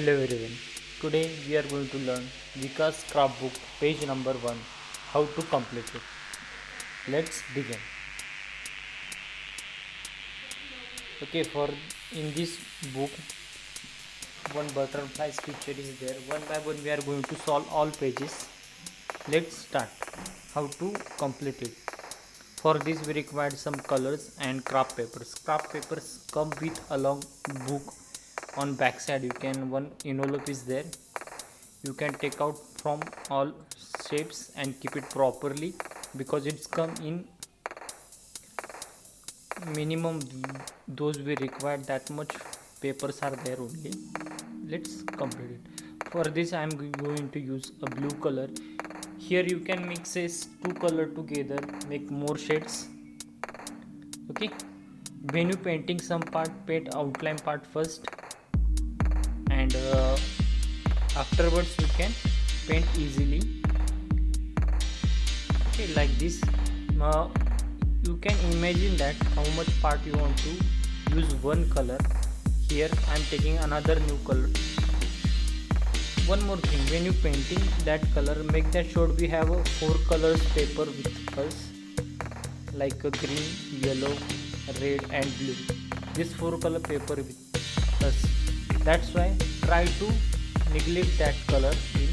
Hello everyone. Today we are going to learn Vikas Scrapbook page number 1, how to complete it. Let's begin. Okay, for in this book one butterfly's picture is there. One by one we are going to solve all pages. Let's start. How to complete it. For this we required some colors and craft papers. Craft papers come with along book. On back side you can one envelope is there. You can take out from all shapes and keep it properly because it's come in minimum those we require, that much papers are there only. Let's complete it. For this I am going to use a blue color. Here you can mix two color together, make more shades. Okay, when you painting some part, paint outline part first, and afterwards you can paint easily. Okay, like this. You can imagine that how much part you want to use one color. Here I am taking another new color. One more thing, when you painting that color, make that sure we have a 4 colors paper with us, like a green, yellow, red and blue. This 4 color paper with us. That's why try to neglect that color in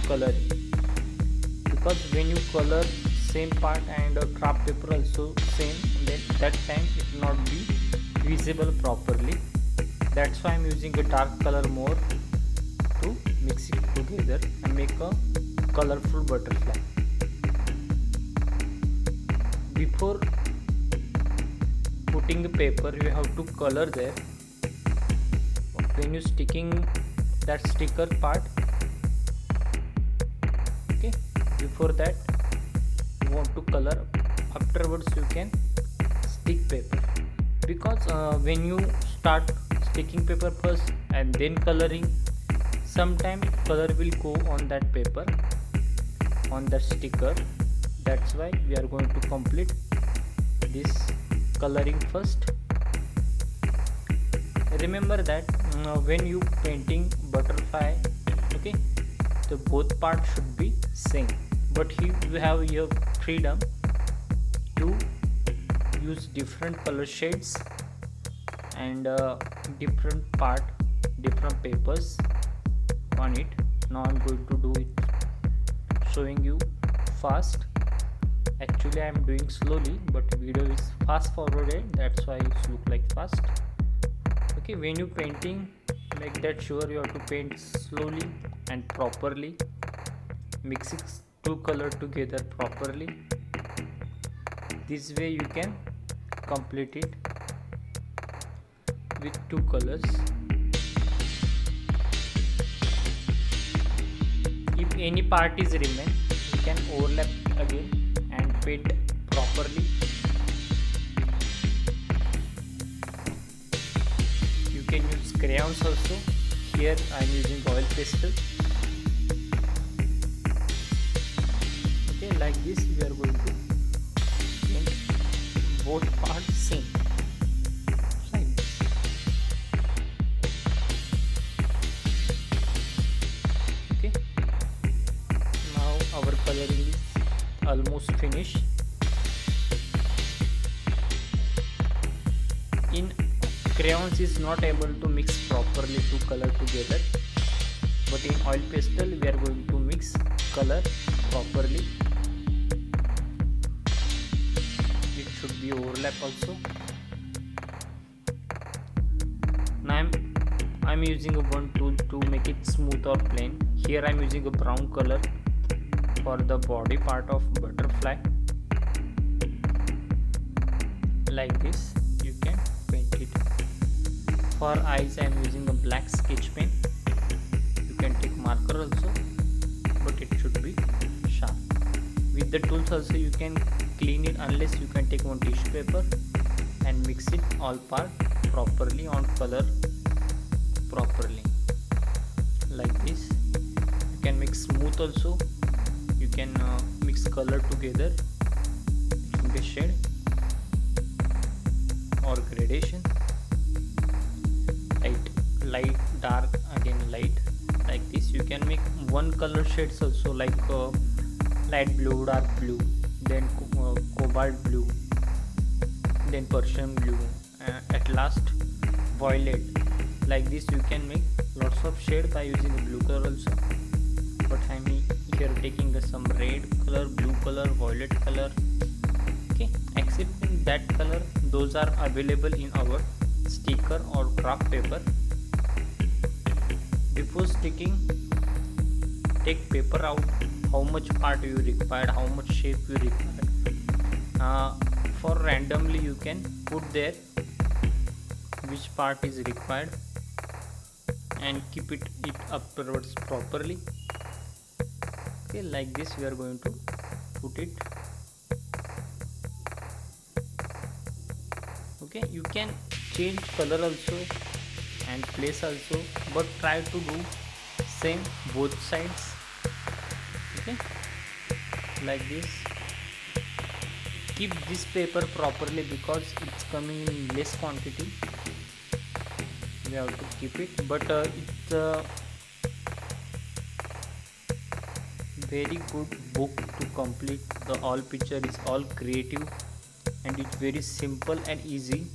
coloring, because when you color same part and craft paper also same, then that time it will not be visible properly. That's why I'm using a dark color more to mix it together and make a colorful butterfly. Before putting the paper you have to color there. When you sticking that sticker part, okay, before that you want to color, afterwards you can stick paper, because when you start sticking paper first and then coloring, sometime color will go on that paper, on that sticker. That's why we are going to complete this coloring first. Remember that when you painting butterfly, okay, the both parts should be same, but here you have your freedom to use different color shades and different papers on it. Now I'm going to do it showing you fast. Actually I am doing slowly, but video is fast forwarded, that's why it look like fast. Okay, when you painting, make that sure you have to paint slowly and properly, mixing two color together properly. This way you can complete it with two colors. If any part is remain, you can overlap again and paint properly. You can use crayons also. Here I am using oil pastel. Okay, like this we are going to paint both parts same, like this. Okay, now our coloring is almost finished. In crayons is not able to mix properly two color together, but in oil pastel we are going to mix color properly. It should be overlap also. Now I'm using a one tool to make it smooth or plain. Here I'm using a brown color for the body part of butterfly. Like this you can paint it. For eyes I am using a black sketch pen. You can take marker also, but it should be sharp. With the tools also you can clean it, unless you can take one tissue paper and mix it all part properly on color properly. Like this you can mix smooth also. You can mix color together, making a shade or gradation, light dark, again light, like this. You can make one color shades also, like light blue, dark blue, then cobalt blue, then Persian blue, at last violet. Like this you can make lots of shade by using a blue color also, but I'm here taking some red color, blue color, violet color. Okay, except in that color, those are available in our sticker or craft paper. Before sticking, take paper out, how much part you require, how much shape you require. For randomly you can put there which part is required and keep it upwards properly. Okay, like this we are going to put it. Okay, you can change color also and place also, but try to do same both sides. Okay, like this. Keep this paper properly because it's coming in less quantity. We have to keep it, but it's a very good book to complete. The all picture is all creative and it's very simple and easy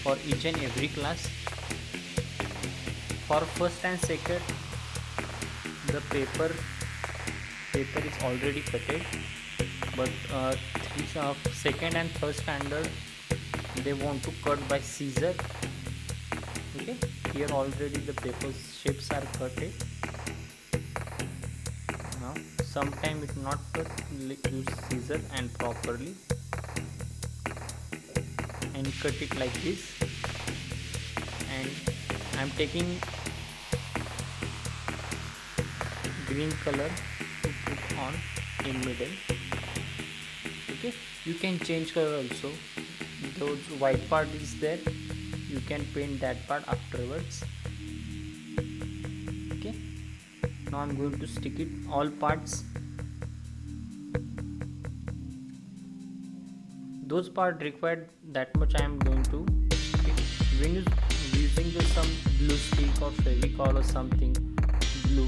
for each and every class. For first and second, the paper is already cutted, but second and third standard they want to cut by scissor. Okay, here already the paper shapes are cutted. Now sometime it not cut, use scissor and properly and cut it like this. And I'm taking green color to put on in middle. Okay, you can change color also. Those white part is there, you can paint that part afterwards. Okay, now I'm going to stick it all parts. Those part required, that much I am going to stick. When you using some glue stick or Fevicol or something glue,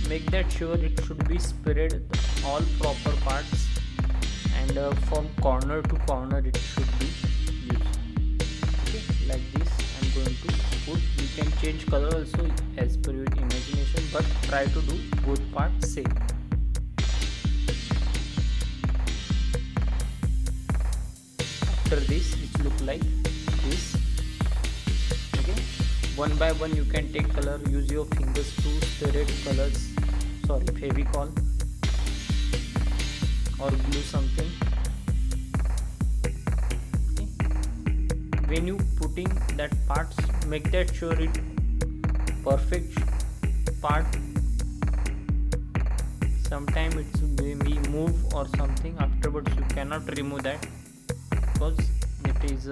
make that sure it should be spread all proper parts, and from corner to corner it should be used. Okay, like this I'm going to put. You can change color also as per your imagination, but try to do both parts same. After this it look like this. Okay, one by one you can take color, use your fingers to spread colors, Fevicol or glue something. Okay, when you putting that parts, make that sure it perfect part. Sometime it's maybe move or something, afterwards you cannot remove that because it is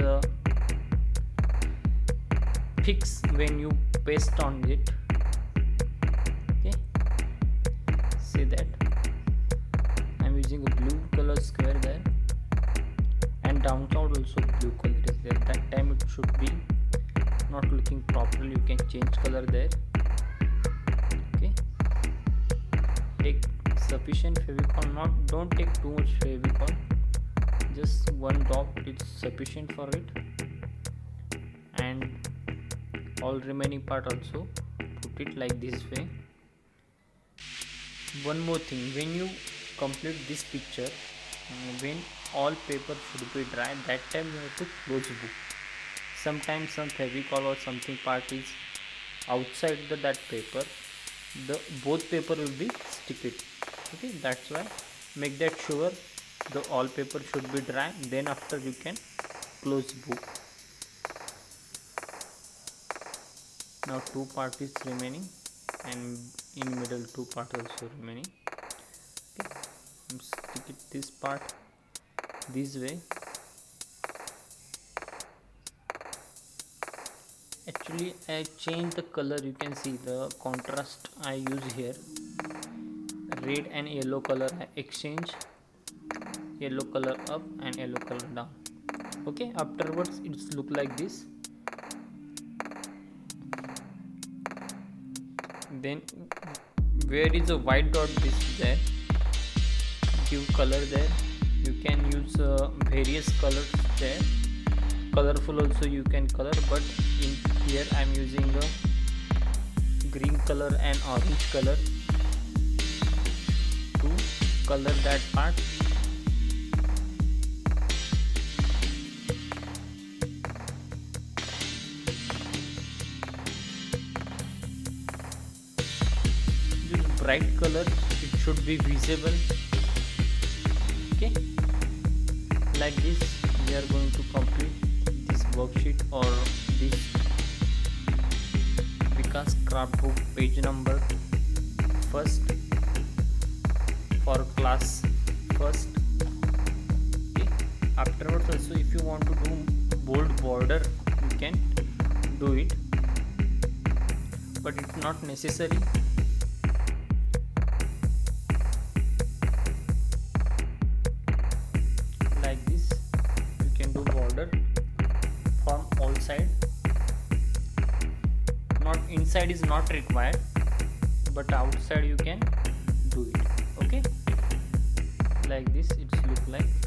fix when you paste on it. Okay, see that I'm using a blue color square there, and downside also blue color is there. That time it should be not looking properly, you can change color there. Okay, take sufficient Fevicol, don't take too much Fevicol, just one drop is sufficient for it. And all remaining part also put it like this way. One more thing, when you complete this picture, when all paper should be dry, that time you have to close book. Sometimes some Fevicol or something part is outside that paper, the both paper will be sticky. Okay, that's why make that sure the all paper should be dry, then after you can close book. Now two part is remaining, and in middle two part also remaining. Okay, stick it this part this way. Actually I change the color, you can see the contrast I use here. Red and yellow color I exchange, yellow color up and yellow color down. Okay, afterwards it's look like this. Then where is a white dot, this there, give color there. You can use various colors there, colorful also you can color, but in here I am using a green color and orange color to color that part. Use bright color, it should be visible. Okay, like this we are going to complete this worksheet or this Vikas craft book page number first for class first. Okay, afterwards also if you want to do bold border you can do it, but it's not necessary. Like this you can do border from all side. Not inside is not required, but outside you can do it. Okay, like this it's look like.